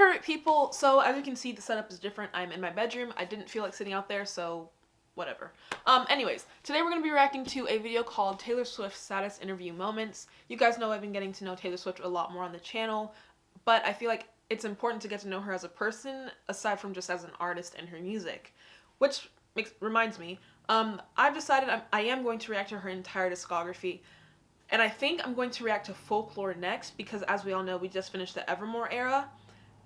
her, people. So as you can see, the setup is different. I'm in my bedroom. I didn't feel like sitting out there, so whatever. Anyways, today we're going to be reacting to a video called Taylor Swift's Saddest Interview Moments. You guys know I've been getting to know Taylor Swift a lot more on the channel, but I feel like it's important to get to know her as a person, aside from just as an artist and her music. Which reminds me, I've decided I am going to react to her entire discography. And I think I'm going to react to Folklore next because, as we all know, we just finished the Evermore era.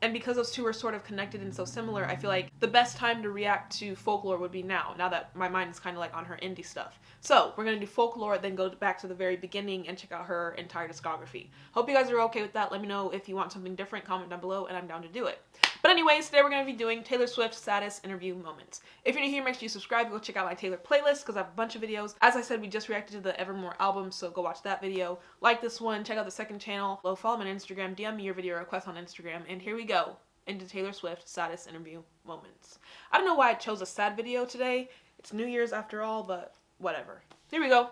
And because those two are sort of connected and so similar, I feel like the best time to react to Folklore would be now that my mind is kind of like on her indie stuff. So we're going to do Folklore, then go back to the very beginning and check out her entire discography. Hope you guys are okay with that. Let me know if you want something different, comment down below, and I'm down to do it. But anyways, today we're going to be doing Taylor Swift's Saddest Interview Moments. If you're new here, make sure you subscribe. Go check out my Taylor playlist because I have a bunch of videos. As I said, we just reacted to the Evermore album, so go watch that video. Like this one, check out the second channel. Follow me on Instagram, DM me your video requests on Instagram, and here we go into Taylor Swift's Saddest Interview Moments. I don't know why I chose a sad video today. It's New Year's after all, but whatever. Here we go.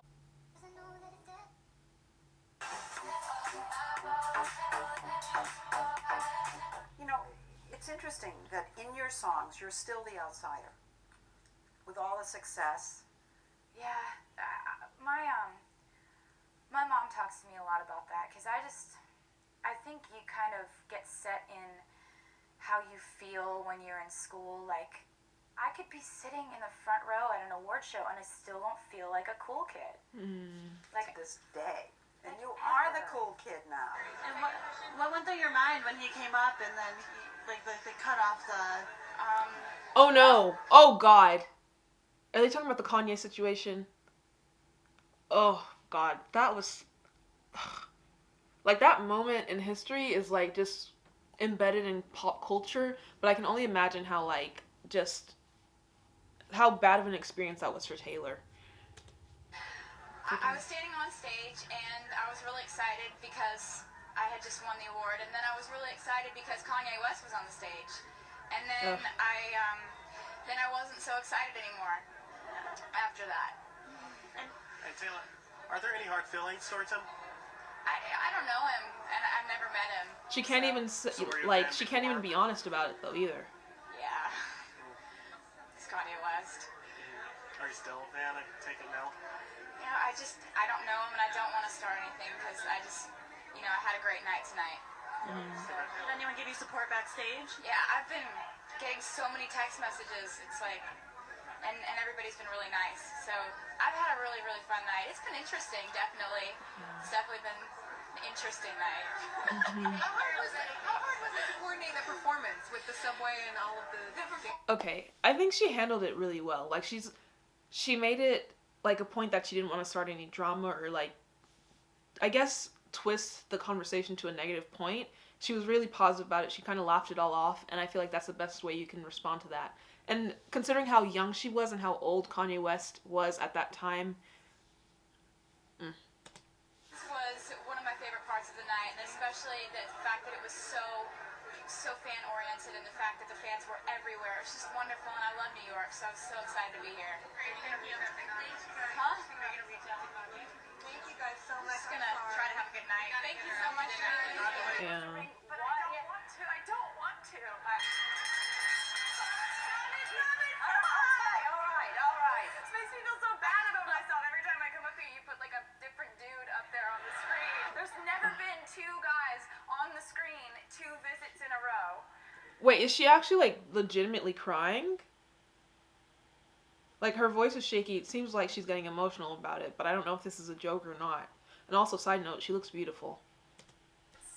You know, it's interesting that in your songs, you're still the outsider. With all the success. Yeah, my mom talks to me a lot about that, because I think you kind of get set in how you feel when you're in school. Like, I could be sitting in the front row at an award show and I still don't feel like a cool kid. Like this day. And you are the cool kid now. And what went through your mind when he came up and then they cut off the... Oh no. Oh God. Are they talking about the Kanye situation? Oh God. That was... Like, that moment in history is like just embedded in pop culture, but I can only imagine how, like, just how bad of an experience that was for Taylor. I was standing on stage and I was really excited because I had just won the award, and then I was really excited because Kanye West was on the stage, and then I wasn't so excited anymore after that. Hey Taylor, are there any hard feelings towards him? I don't know him, and I've never met him. She can't even she can't even be honest about it though either. Yeah. It's Kanye West. Are you still a fan? I take it now. You know, I don't know him, and I don't want to start anything because I had a great night tonight. So. Did anyone give you support backstage? Yeah, I've been getting so many text messages. It's like, and everybody's been really nice. So I've had a really, really fun night. It's been interesting, definitely. It's definitely been an interesting night. How hard was it to coordinate the performance with the subway and all of the... Okay, I think she handled it really well. Like, she made it like a point that she didn't want to start any drama or, like, I guess twist the conversation to a negative point. She was really positive about it. She kind of laughed it all off, and I feel like that's the best way you can respond to that. And considering how young she was and how old Kanye West was at that time. This was one of my favorite parts of the night, and especially the fact that it was so fan-oriented, and the fact that the fans were everywhere. It's just wonderful, and I love New York, so I'm so excited to be here. Are you going to be on that night? Huh? Are you going to reach out about it? Thank you guys so much. Just going to try to have a good night. Thank you so much. Yeah. But I don't want to. I don't want to. All right. This makes me feel so bad about myself. Every time I come up here, you put like a different dude up there on the screen. There's never been two guys on the screen 2 visits in a row. Wait, is she actually, like, legitimately crying? Like, her voice is shaky. It seems like she's getting emotional about it, but I don't know if this is a joke or not. And also, side note, she looks beautiful.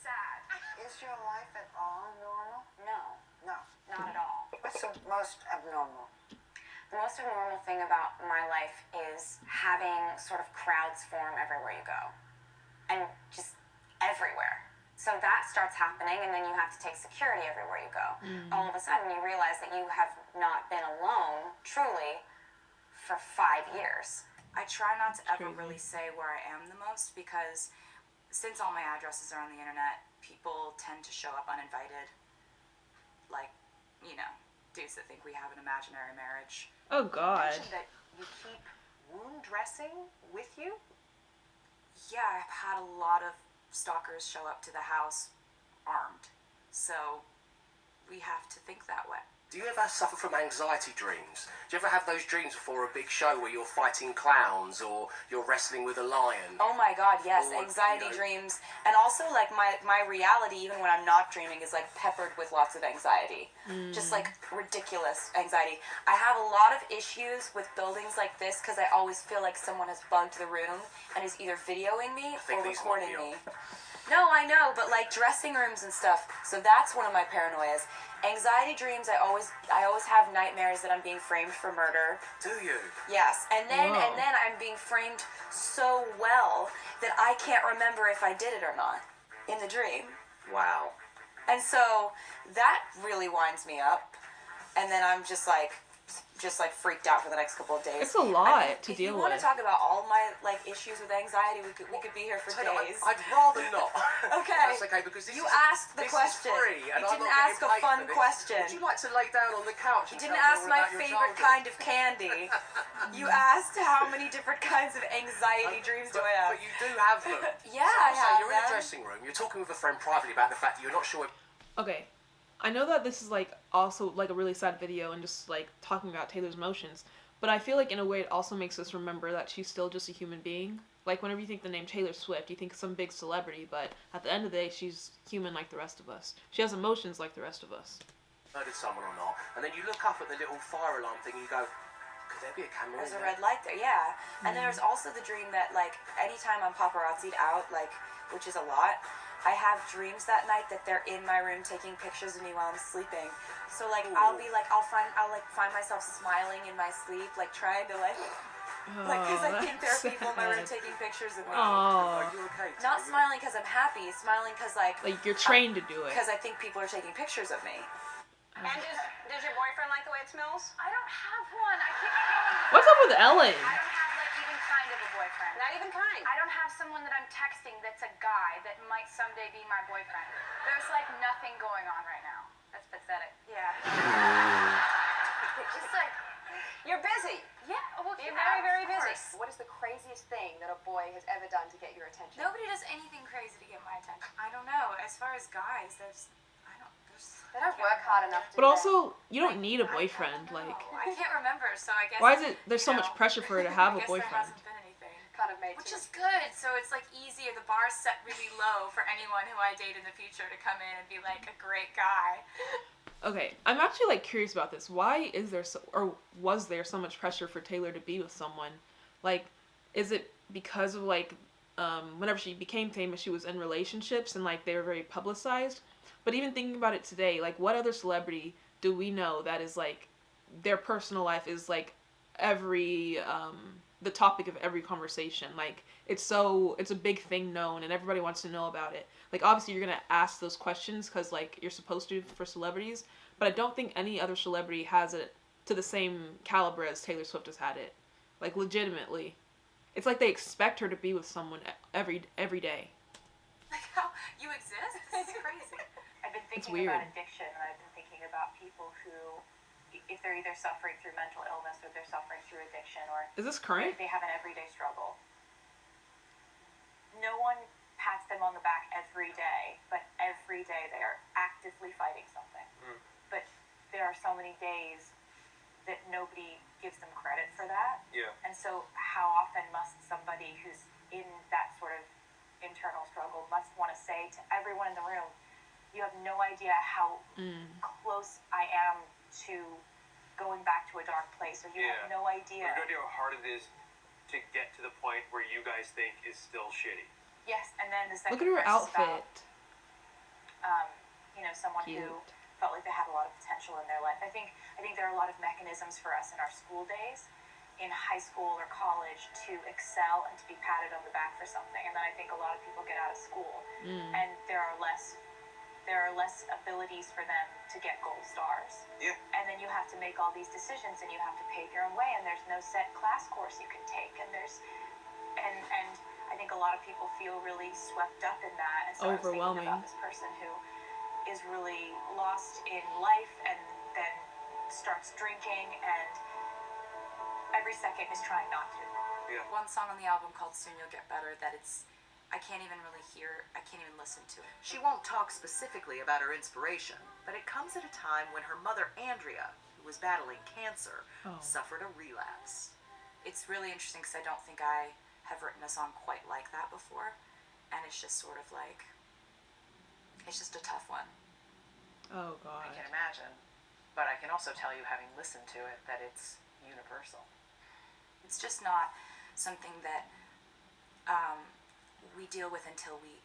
Sad. Is your life at all normal? No, not at all. What's the most abnormal? The most abnormal thing about my life is having sort of crowds form everywhere you go. And just everywhere. So that starts happening, and then you have to take security everywhere you go. All of a sudden, you realize that you have not been alone, truly, for 5 years. I try not to ever really say where I am the most, because since all my addresses are on the internet, people tend to show up uninvited. Like, dudes that think we have an imaginary marriage. Oh God. You mentioned that you keep wound dressing with you? Yeah, I've had a lot of stalkers show up to the house armed. So we have to think that way. Do you ever suffer from anxiety dreams? Do you ever have those dreams before a big show where you're fighting clowns or you're wrestling with a lion? Oh my god, yes, Or, anxiety you know- dreams. And also, like, my reality, even when I'm not dreaming, is, like, peppered with lots of anxiety. Just, like, ridiculous anxiety. I have a lot of issues with buildings like this because I always feel like someone has bugged the room and is either videoing me think or these might recording be me. No, I know, but, like, dressing rooms and stuff. So that's one of my paranoias. Anxiety dreams, I always have nightmares that I'm being framed for murder. Do you? Yes, and then Whoa. I'm being framed so well that I can't remember if I did it or not in the dream. Wow. And so that really winds me up. And then I'm just like freaked out for the next couple of days. It's a lot I mean, to if deal you want with. to talk about all my like issues with anxiety, we could be here for Taylor, days. I'd rather not. Okay. That's okay, because this You is, asked the this question. is free, and You I'm didn't not ask getting a paid fun for this. question. Would you like to lay down on the couch You and didn't tell me ask all my about your favorite childhood? kind of candy. You asked how many different kinds of anxiety dreams do I have. But you do have them. Yeah, so, I so have you're in them. a dressing room, you're talking with a friend privately about the fact that you're not sure. Okay, I know that this is like also like a really sad video and just like talking about Taylor's emotions, but I feel like in a way it also makes us remember that she's still just a human being. Like whenever you think the name Taylor Swift, you think some big celebrity, but at the end of the day, she's human like the rest of us. She has emotions like the rest of us. Murdered someone or not, and then you look up at the little fire alarm thing and you go, could there be a camera There's in a there? red light there, yeah. And there's also the dream that, like, anytime I'm paparazzi'd out, like, which is a lot, I have dreams that night that they're in my room taking pictures of me while I'm sleeping. So, like, I'll find myself smiling in my sleep, like, trying to, like, because I think there are people in my room taking pictures of me. Are Oh, you okay? Not smiling because I'm happy, smiling because, like you're trained to do it. because I think people are taking pictures of me. And does your boyfriend like the way it smells? I don't have one. I can't. What's up with Ellen? I don't have like even kind of a boyfriend. Not even kind. I don't have someone that I'm texting that's a guy that might someday be my boyfriend. There's like nothing going on right now. That's pathetic. Yeah. Just like, You're busy. yeah, well, You're yeah, very, very of busy. course. What is the craziest thing that a boy has ever done to get your attention? Nobody does anything crazy to get my attention. I don't know. As far as guys, there's They don't work hard enough to But also, you don't need a boyfriend. Like, I can't remember, so I guess. why is it? There's so you much know, pressure for her to have a I guess there boyfriend. hasn't been anything. Kind of made Which too is good, so it's like easier. The bar's set really low for anyone who I date in the future to come in and be like a great guy. Okay, I'm actually like curious about this. Why is there or was there so much pressure for Taylor to be with someone? Like, is it because of like, whenever she became famous, she was in relationships and like they were very publicized? But even thinking about it today, like what other celebrity do we know that is like, their personal life is like every, the topic of every conversation? Like, it's a big thing known and everybody wants to know about it. Like, obviously you're gonna ask those questions because like you're supposed to for celebrities, but I don't think any other celebrity has it to the same caliber as Taylor Swift has had it. Like, legitimately. It's like they expect her to be with someone every day. Like how you exist? This is crazy. I've been It's thinking weird. about addiction, and I've been thinking about people who, if they're either suffering through mental illness or they're suffering through addiction, or Is this current? they have an everyday struggle. No one pats them on the back every day, but every day they are actively fighting something. But there are so many days that nobody gives them credit for that. Yeah. And so how often must somebody who's in that sort of internal struggle must want to say to everyone in the room, you have no idea how close I am to going back to a dark place, or you have no idea. You have no idea how hard it is to get to the point where you guys think is still shitty. Yes, and then the second Look at her verse is outfit. about, someone who Cute. felt like they had a lot of potential in their life. I think there are a lot of mechanisms for us in our school days, in high school or college, to excel and to be patted on the back for something. And then I think a lot of people get out of school and there are less abilities for them to get gold stars. Yeah. And then you have to make all these decisions and you have to pave your own way, and there's no set class course you can take, and and I think a lot of people feel really swept up in that. And so Overwhelming. I was thinking about this person who is really lost in life and then starts drinking and every second is trying not to. One song on the album called Soon You'll Get Better that I can't even really hear, I can't even listen to it. She won't talk specifically about her inspiration, but it comes at a time when her mother, Andrea, who was battling cancer, suffered a relapse. It's really interesting because I don't think I have written a song quite like that before, and it's just sort of like, it's just a tough one. Oh, God. I can imagine, but I can also tell you, having listened to it, that it's universal. It's just not something that we deal with until we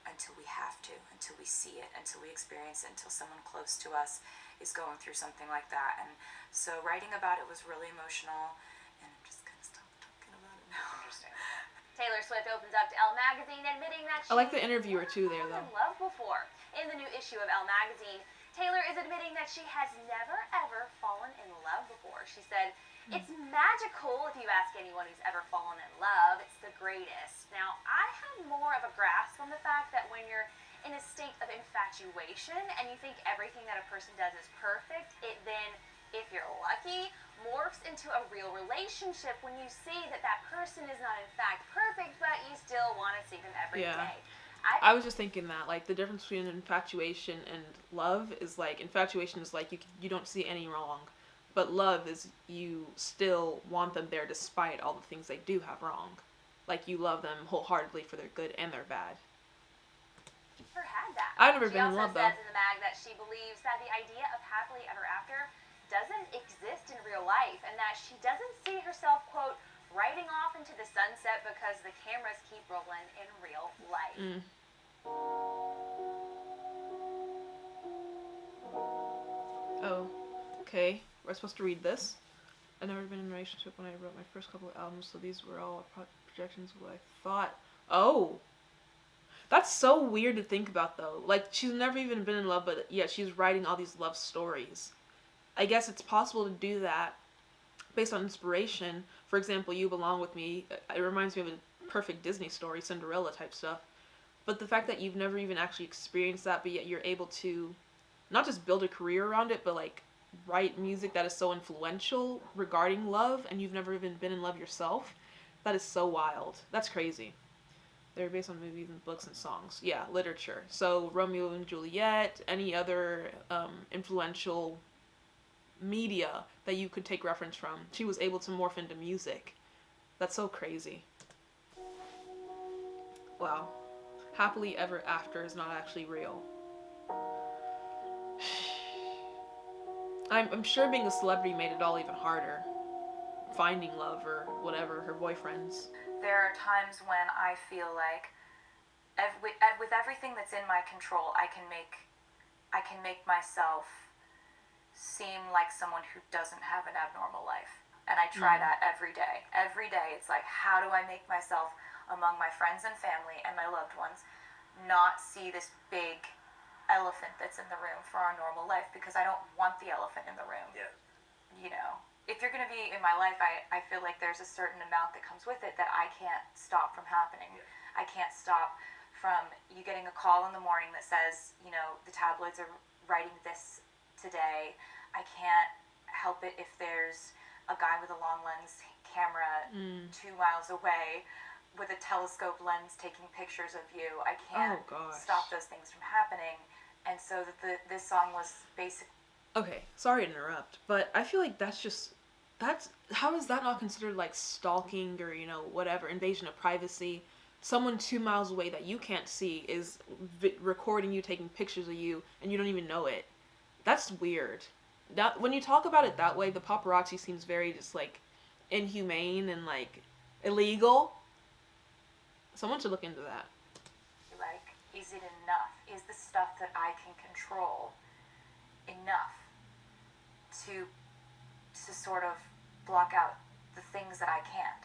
have to, until we see it, until we experience it, until someone close to us is going through something like that. And so writing about it was really emotional, and I'm just gonna stop talking about it now. Interesting. Taylor Swift opens up to Elle magazine admitting that she I like the interviewer too there, though. in love before. In the new issue of Elle magazine, Taylor is admitting that she has never ever fallen in love before. She said, "It's magical if you ask anyone who's ever fallen in love. It's the greatest." Now, I have more of a grasp on the fact that when you're in a state of infatuation and you think everything that a person does is perfect, it then, if you're lucky, morphs into a real relationship when you see that that person is not in fact perfect, but you still want to see them every day. I was just thinking that, like, the difference between infatuation and love is, like, infatuation is like you don't see any wrong, but love is you still want them there despite all the things they do have wrong. Like, you love them wholeheartedly for their good and their bad. Never had that. I've never been in love, She though. also says in the mag that she believes that the idea of happily ever after doesn't exist in real life, and that she doesn't see herself, quote, riding off into the sunset because the cameras keep rolling in real life. Oh, okay. We're supposed to read this. I've never been in a relationship when I wrote my first couple of albums, so these were all projections of what I thought. Oh! That's so weird to think about, though. Like, she's never even been in love, but yet she's writing all these love stories. I guess it's possible to do that based on inspiration. For example, You Belong With Me, it reminds me of a perfect Disney story, Cinderella type stuff. But the fact that you've never even actually experienced that, but yet you're able to not just build a career around it, but, like, write music that is so influential regarding love, and you've never even been in love yourself, that is so wild. That's crazy. They're based on movies and books and songs. Yeah, literature. So Romeo and Juliet, any other influential media that you could take reference from, she was able to morph into music. That's so crazy. Wow. Happily ever after is not actually real. I'm sure being a celebrity made it all even harder. Finding love or whatever, her boyfriends. There are times when I feel like with everything that's in my control, I can make myself seem like someone who doesn't have an abnormal life. And I try that every day. Every day it's like, how do I make myself among my friends and family and my loved ones not see this big elephant that's in the room for our normal life, because I don't want the elephant in the room. Yeah. You know, if you're going to be in my life, I feel like there's a certain amount that comes with it that I can't stop from happening. Yeah. I can't stop from you getting a call in the morning that says, you know, the tabloids are writing this today. I can't help it if there's a guy with a long lens camera 2 miles away with a telescope lens taking pictures of you. I can't stop those things from happening. And so this song was basically... Okay, sorry to interrupt, but I feel like how is that not considered like stalking or, you know, whatever, invasion of privacy? Someone 2 miles away that you can't see is recording you, taking pictures of you, and you don't even know it. That's weird. When you talk about it that way, the paparazzi seems very just like inhumane and like illegal. Someone should look into that. Like, is it enough? Is the stuff that I can control enough to sort of block out the things that I can't?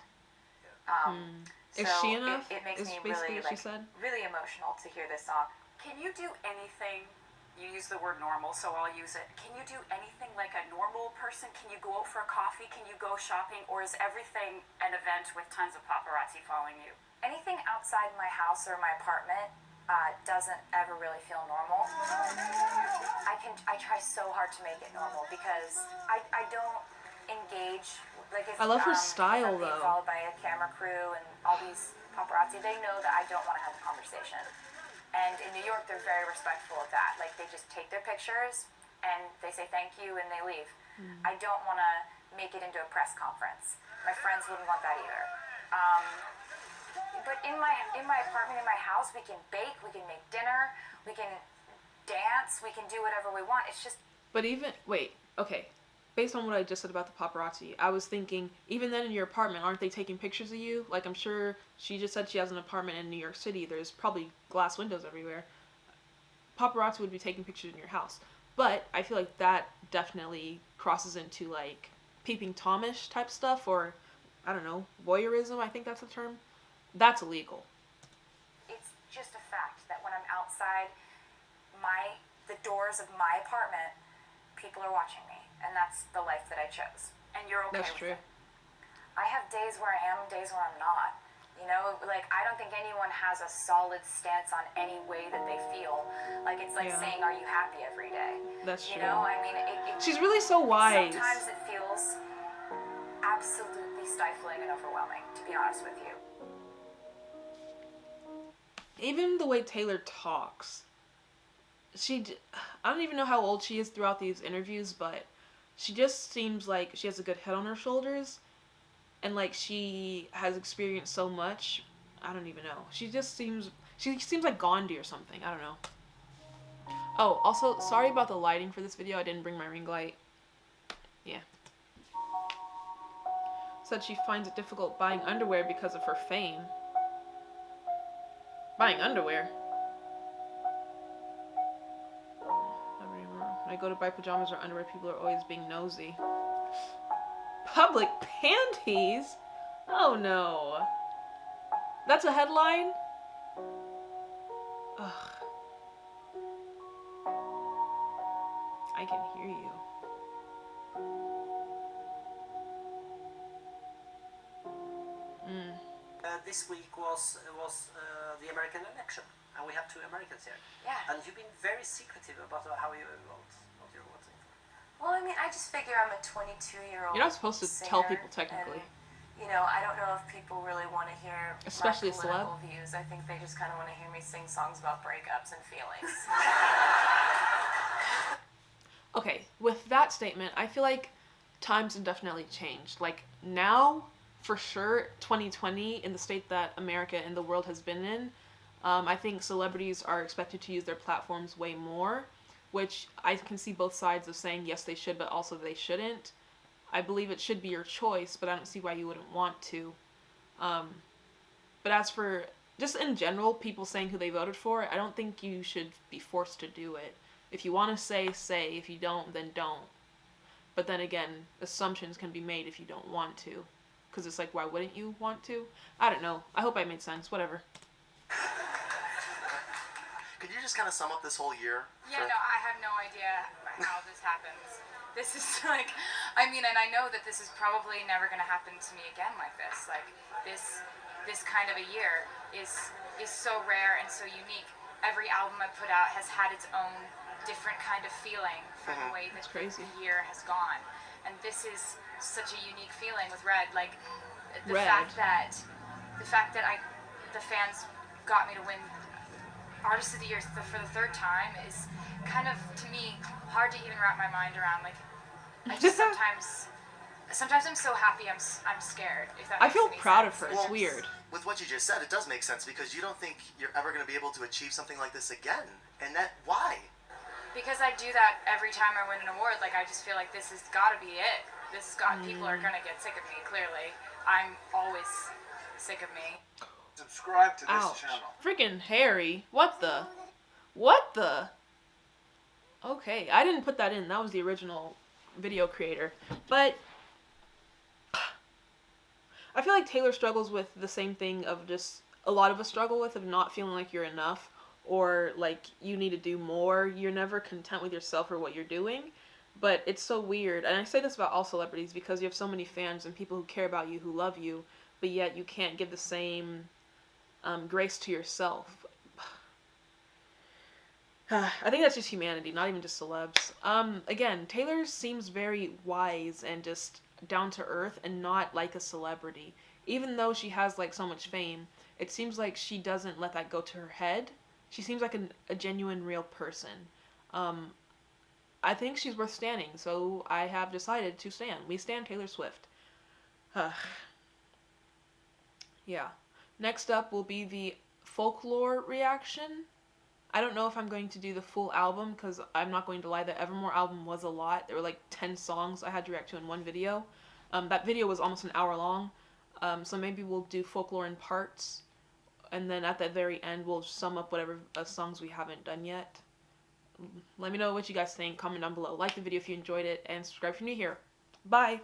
Is so she enough? It makes is me basically really, what she said? really emotional to hear this song. Can you do anything? You use the word normal, so I'll use it. Can you do anything like a normal person? Can you go out for a coffee? Can you go shopping? Or is everything an event with tons of paparazzi following you? Anything outside my house or my apartment doesn't ever really feel normal. I try so hard to make it normal because I don't engage, like if I love her if style, I'm being though. followed by a camera crew and all these paparazzi, they know that I don't want to have a conversation. And in New York, they're very respectful of that. Like, they just take their pictures and they say thank you and they leave. I don't want to make it into a press conference. My friends wouldn't want that either. But in my apartment, in my house, we can bake, we can make dinner, we can dance, we can do whatever we want. It's just... But even, wait, okay. Based on what I just said about the paparazzi, I was thinking, even then in your apartment, aren't they taking pictures of you? Like, I'm sure she just said she has an apartment in New York City. There's probably glass windows everywhere. Paparazzi would be taking pictures in your house. But I feel like that definitely crosses into, like, peeping Tomish type stuff, or, I don't know, voyeurism, I think that's the term. That's illegal. It's just a fact that when I'm outside the doors of my apartment, people are watching me. And that's the life that I chose. And you're okay That's with true. it. I have days where I am, days where I'm not. You know, like, I don't think anyone has a solid stance on any way that they feel. Like, it's like saying, are you happy every day? That's true. You know, I mean, she's really so wise. Sometimes it feels absolutely stifling and overwhelming, to be honest with you. Even the way Taylor talks. I don't even know how old she is throughout these interviews, but she just seems like she has a good head on her shoulders, and like she has experienced so much. I don't even know. She seems like Gandhi or something. I don't know. Oh, also, sorry about the lighting for this video. I didn't bring my ring light. Yeah. Said she finds it difficult buying underwear because of her fame. Buying underwear? When I go to buy pajamas or underwear, people are always being nosy. Public panties? Oh no. That's a headline? Ugh. I can hear you. This week was the American election, and we have 2 Americans here. Yeah. And you've been very secretive about how you vote, what you're voting for. Well, I mean, I just figure I'm a 22-year-old. You're not supposed to tell people technically. And, you know, I don't know if people really want to hear especially my a celeb political views. I think they just kind of want to hear me sing songs about breakups and feelings. Okay, with that statement, I feel like times have definitely changed. Like, now, for sure, 2020, in the state that America and the world has been in, I think celebrities are expected to use their platforms way more, which I can see both sides of saying, yes, they should, but also they shouldn't. I believe it should be your choice, but I don't see why you wouldn't want to. But as for, just in general, people saying who they voted for, I don't think you should be forced to do it. If you want to say, say. If you don't, then don't. But then again, assumptions can be made if you don't want to. Because it's like, why wouldn't you want to? I don't know. I hope I made sense. Whatever. Could you just kind of sum up this whole year? Yeah, no, I have no idea how this happens. This is like, I mean, and I know that this is probably never going to happen to me again like this. Like, this kind of a year is so rare and so unique. Every album I put out has had its own different kind of feeling from the way that the year has gone. And this is such a unique feeling with Red. Like, the fact that the fans got me to win Artist of the Year for the 3rd time is kind of, to me, hard to even wrap my mind around. Like, I just sometimes I'm so happy I'm scared. If that I makes feel any proud sense. of her. It's weird. With what you just said, it does make sense because you don't think you're ever going to be able to achieve something like this again. And why? Because I do that every time I win an award. Like, I just feel like this has got to be it. People are going to get sick of me, clearly. I'm always sick of me. Subscribe to this Ouch. channel. Freaking Harry. What the? Okay, I didn't put that in. That was the original video creator. But I feel like Taylor struggles with the same thing of just a lot of us struggle with, of not feeling like you're enough or like you need to do more. You're never content with yourself or what you're doing. But it's so weird. And I say this about all celebrities because you have so many fans and people who care about you, who love you, but yet you can't give the same grace to yourself. I think that's just humanity, not even just celebs. Again, Taylor seems very wise and just down to earth and not like a celebrity. Even though she has like so much fame, it seems like she doesn't let that go to her head. She seems like a genuine, real person. I think she's worth standing, so I have decided to stand. We stand Taylor Swift. Yeah. Next up will be the folklore reaction. I don't know if I'm going to do the full album, because I'm not going to lie, the Evermore album was a lot. There were like 10 songs I had to react to in one video. That video was almost an hour long, so maybe we'll do folklore in parts, and then at the very end we'll sum up whatever songs we haven't done yet. Let me know what you guys think. Comment down below. Like the video if you enjoyed it, and subscribe if you're new here. Bye!